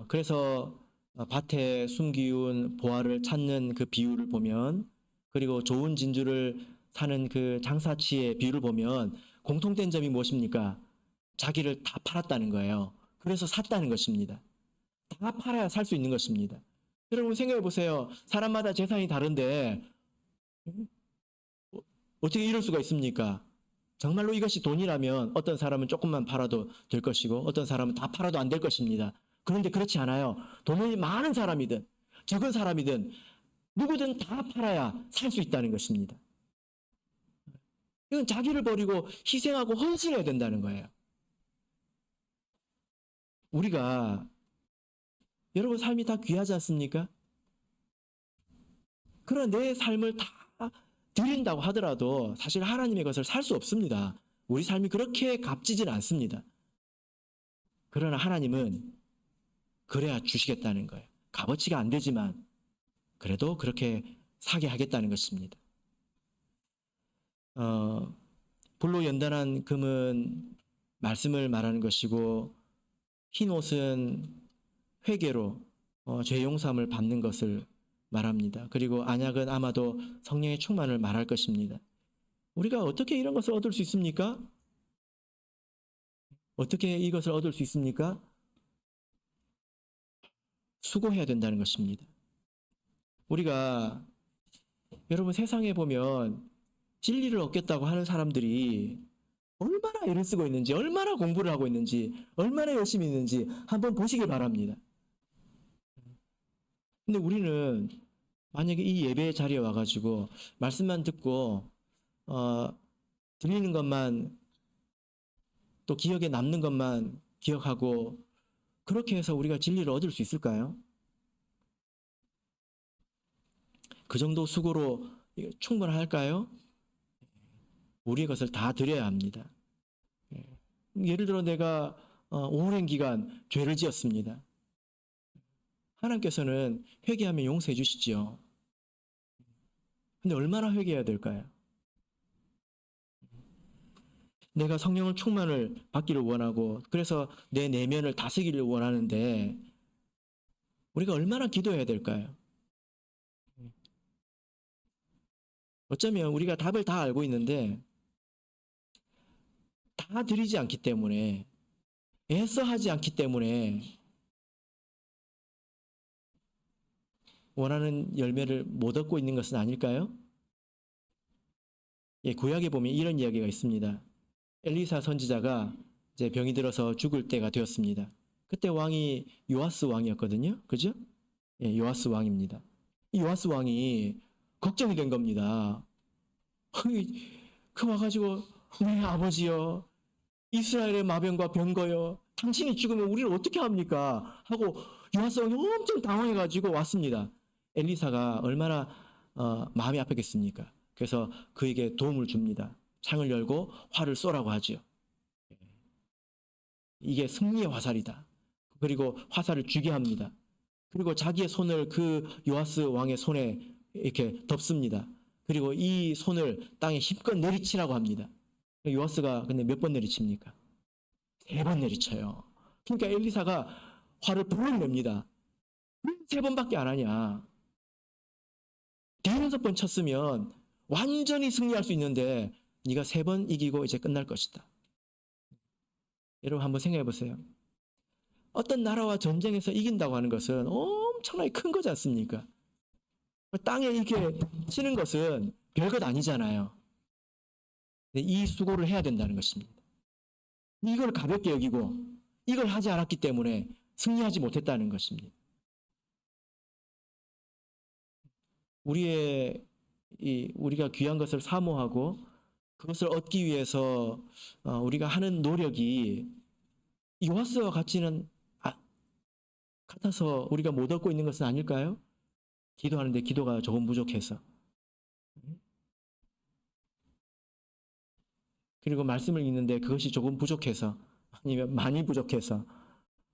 그래서 밭에 숨기운 보화를 찾는 그 비유를 보면, 그리고 좋은 진주를 사는 그 장사치의 비유를 보면 공통된 점이 무엇입니까? 자기를 다 팔았다는 거예요. 그래서 샀다는 것입니다. 다 팔아야 살 수 있는 것입니다. 여러분 생각해 보세요. 사람마다 재산이 다른데 어떻게 이럴 수가 있습니까? 정말로 이것이 돈이라면 어떤 사람은 조금만 팔아도 될 것이고 어떤 사람은 다 팔아도 안 될 것입니다. 그런데 그렇지 않아요. 돈이 많은 사람이든 적은 사람이든 누구든 다 팔아야 살 수 있다는 것입니다. 이건 자기를 버리고 희생하고 헌신해야 된다는 거예요. 우리가 여러분 삶이 다 귀하지 않습니까? 그러나 내 삶을 다 드린다고 하더라도 사실 하나님의 것을 살 수 없습니다. 우리 삶이 그렇게 값지진 않습니다. 그러나 하나님은 그래야 주시겠다는 거예요. 값어치가 안 되지만 그래도 그렇게 사게 하겠다는 것입니다. 불로 연단한 금은 말씀을 말하는 것이고 흰 옷은 회개로 죄 용서함을 받는 것을 말합니다. 그리고 안약은 아마도 성령의 충만을 말할 것입니다. 우리가 어떻게 이런 것을 얻을 수 있습니까? 어떻게 이것을 얻을 수 있습니까? 수고해야 된다는 것입니다. 우리가 여러분 세상에 보면 진리를 얻겠다고 하는 사람들이 얼마나 애를 쓰고 있는지, 얼마나 공부를 하고 있는지, 얼마나 열심히 있는지 한번 보시길 바랍니다. 근데 우리는 만약에 이 예배 자리에 와가지고 말씀만 듣고 들리는 것만 또 기억에 남는 것만 기억하고 그렇게 해서 우리가 진리를 얻을 수 있을까요? 그 정도 수고로 충분할까요? 우리의 것을 다 드려야 합니다. 예를 들어 내가 오랜 기간 죄를 지었습니다. 하나님께서는 회개하면 용서해 주시지요. 근데 얼마나 회개해야 될까요? 내가 성령을 충만을 받기를 원하고 그래서 내 내면을 다스리기를 원하는데 우리가 얼마나 기도해야 될까요? 어쩌면 우리가 답을 다 알고 있는데 다 드리지 않기 때문에 애써 하지 않기 때문에 원하는 열매를 못 얻고 있는 것은 아닐까요? 예, 구약에 보면 이런 이야기가 있습니다. 엘리사 선지자가 이제 병이 들어서 죽을 때가 되었습니다. 그때 왕이 요아스 왕이었거든요. 그죠? 예, 요아스 왕입니다. 이 요아스 왕이 걱정이 된 겁니다. 그 와가지고 네 아버지여 이스라엘의 마병과 병거여 당신이 죽으면 우리를 어떻게 합니까? 하고 요아스 왕이 엄청 당황해가지고 왔습니다. 엘리사가 얼마나 마음이 아팠겠습니까? 그래서 그에게 도움을 줍니다. 창을 열고 활을 쏘라고 하지요. 이게 승리의 화살이다. 그리고 화살을 쥐게 합니다. 그리고 자기의 손을 그 요아스 왕의 손에 이렇게 덮습니다. 그리고 이 손을 땅에 힘껏 내리치라고 합니다. 요아스가 근데 몇 번 내리칩니까? 3번 내리쳐요. 그러니까 엘리사가 화를 불을 냅니다. 왜 3번밖에 안 하냐? 5번 쳤으면 완전히 승리할 수 있는데 네가 3번 이기고 이제 끝날 것이다. 여러분 한번 생각해 보세요. 어떤 나라와 전쟁에서 이긴다고 하는 것은 엄청나게 큰 거지 않습니까? 땅에 이렇게 치는 것은 별것 아니잖아요. 이 수고를 해야 된다는 것입니다. 이걸 가볍게 여기고 이걸 하지 않았기 때문에 승리하지 못했다는 것입니다. 우리가 귀한 것을 사모하고 그것을 얻기 위해서 우리가 하는 노력이 요하스와 같이는 같아서 우리가 못 얻고 있는 것은 아닐까요? 기도하는데 기도가 조금 부족해서, 그리고 말씀을 읽는데 그것이 조금 부족해서, 아니면 많이 부족해서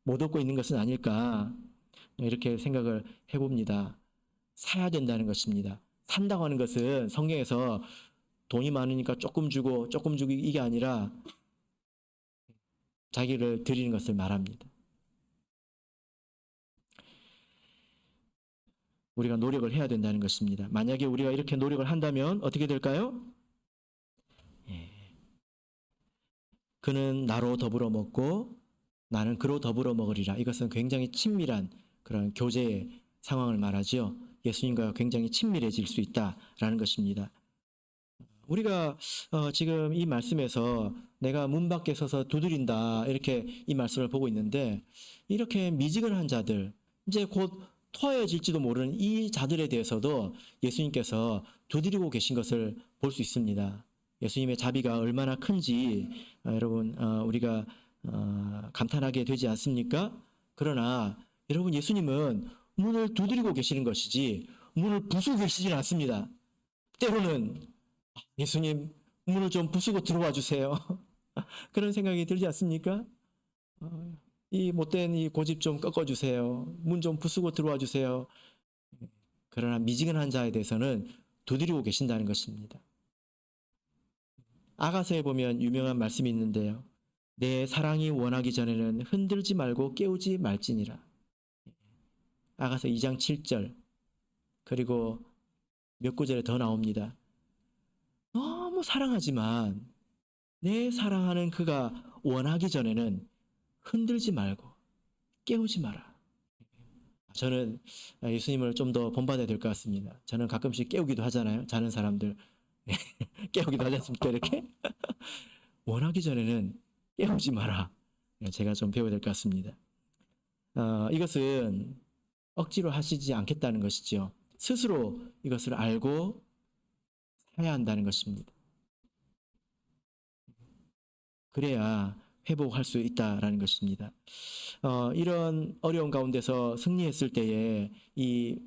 못 얻고 있는 것은 아닐까, 이렇게 생각을 해봅니다. 사야 된다는 것입니다. 산다고 하는 것은 성경에서 돈이 많으니까 조금 주고 이게 아니라 자기를 드리는 것을 말합니다. 우리가 노력을 해야 된다는 것입니다. 만약에 우리가 이렇게 노력을 한다면 어떻게 될까요? 그는 나로 더불어 먹고 나는 그로 더불어 먹으리라. 이것은 굉장히 친밀한 그런 교제의 상황을 말하죠. 예수님과 굉장히 친밀해질 수 있다라는 것입니다. 우리가 지금 이 말씀에서 내가 문 밖에 서서 두드린다, 이렇게 이 말씀을 보고 있는데, 이렇게 미지근한 자들, 이제 곧 토하여질지도 모르는 이 자들에 대해서도 예수님께서 두드리고 계신 것을 볼 수 있습니다. 예수님의 자비가 얼마나 큰지 여러분 우리가 감탄하게 되지 않습니까? 그러나 여러분, 예수님은 문을 두드리고 계시는 것이지 문을 부수고 계시지는 않습니다. 때로는 예수님, 문을 좀 부수고 들어와 주세요. 그런 생각이 들지 않습니까? 이 못된 이 고집 좀 꺾어주세요. 문 좀 부수고 들어와 주세요. 그러나 미지근한 자에 대해서는 두드리고 계신다는 것입니다. 아가서에 보면 유명한 말씀이 있는데요. 내 사랑이 원하기 전에는 흔들지 말고 깨우지 말지니라. 아가서 2장 7절, 그리고 몇 구절에 더 나옵니다. 너무 사랑하지만 내 사랑하는 그가 원하기 전에는 흔들지 말고 깨우지 마라. 저는 예수님을 좀 더 본받아야 될 것 같습니다. 저는 가끔씩 깨우기도 하잖아요. 자는 사람들 깨우기도 하지 않습니까? 이렇게 원하기 전에는 깨우지 마라. 제가 좀 배워야 될 것 같습니다. 이것은 억지로 하시지 않겠다는 것이죠. 스스로 이것을 알고 해야 한다는 것입니다. 그래야 회복할 수 있다라는 것입니다. 이런 어려운 가운데서 승리했을 때에 이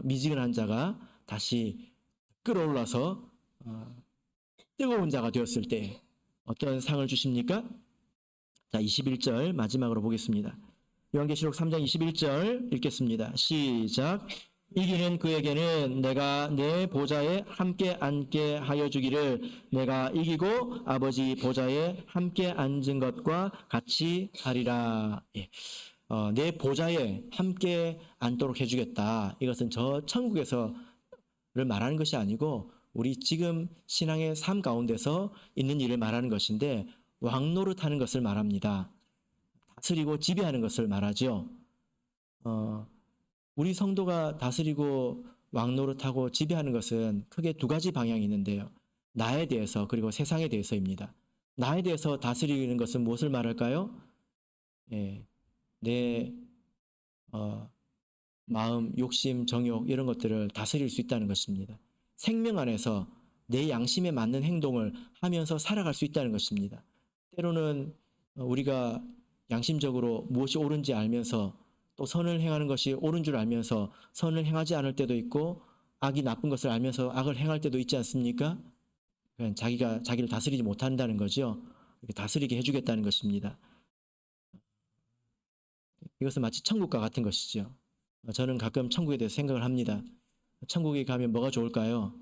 미지근한 자가 다시 끌어올라서 뜨거운 자가 되었을 때 어떤 상을 주십니까? 자, 21절 마지막으로 보겠습니다. 요한계시록 3장 21절 읽겠습니다. 시작. 이기는 그에게는 내가 내 보좌에 함께 앉게 하여 주기를, 내가 이기고 아버지 보좌에 함께 앉은 것과 같이 하리라. 내 보좌에 함께 앉도록 해주겠다. 이것은 저 천국에서를 말하는 것이 아니고 우리 지금 신앙의 삶 가운데서 있는 일을 말하는 것인데, 왕노릇하는 것을 말합니다. 다스리고 지배하는 것을 말하죠. 우리 성도가 다스리고 왕노릇하고 지배하는 것은 크게 두 가지 방향이 있는데요. 나에 대해서, 그리고 세상에 대해서입니다. 나에 대해서 다스리는 것은 무엇을 말할까요? 내 마음, 욕심, 정욕 이런 것들을 다스릴 수 있다는 것입니다. 생명 안에서 내 양심에 맞는 행동을 하면서 살아갈 수 있다는 것입니다. 때로는 우리가 양심적으로 무엇이 옳은지 알면서 또 선을 행하는 것이 옳은 줄 알면서 선을 행하지 않을 때도 있고, 악이 나쁜 것을 알면서 악을 행할 때도 있지 않습니까? 자기가 자기를 다스리지 못한다는 거죠. 다스리게 해주겠다는 것입니다. 이것은 마치 천국과 같은 것이죠. 저는 가끔 천국에 대해서 생각을 합니다. 천국에 가면 뭐가 좋을까요?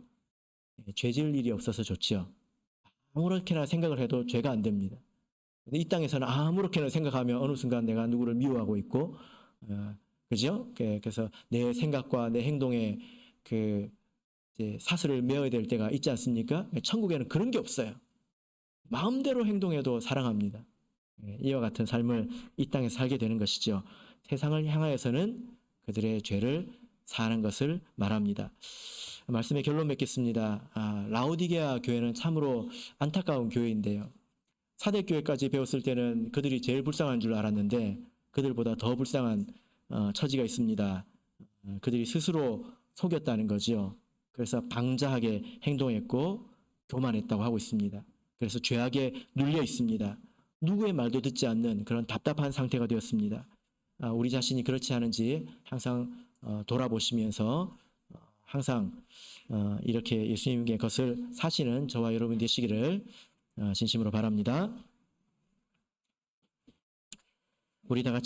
죄 지을 일이 없어서 좋지요. 아무렇게나 생각을 해도 죄가 안 됩니다. 근데 이 땅에서는 아무렇게나 생각하면 어느 순간 내가 누구를 미워하고 있고, 그죠? 그래서 내 생각과 내 행동에 이제 사슬을 메어야 될 때가 있지 않습니까? 천국에는 그런 게 없어요. 마음대로 행동해도 사랑합니다. 이와 같은 삶을 이 땅에서 살게 되는 것이죠. 세상을 향하여서는 그들의 죄를 사하는 것을 말합니다. 말씀의 결론 맺겠습니다. 라오디게아 교회는 참으로 안타까운 교회인데요. 사대교회까지 배웠을 때는 그들이 제일 불쌍한 줄 알았는데 그들보다 더 불쌍한 처지가 있습니다. 그들이 스스로 속였다는 거죠. 그래서 방자하게 행동했고 교만했다고 하고 있습니다. 그래서 죄악에 눌려 있습니다. 누구의 말도 듣지 않는 그런 답답한 상태가 되었습니다. 우리 자신이 그렇지 않은지 항상 돌아보시면서 항상 이렇게 예수님의 것을 사시는 저와 여러분 되시기를 진심으로 바랍니다. 우리 다 같이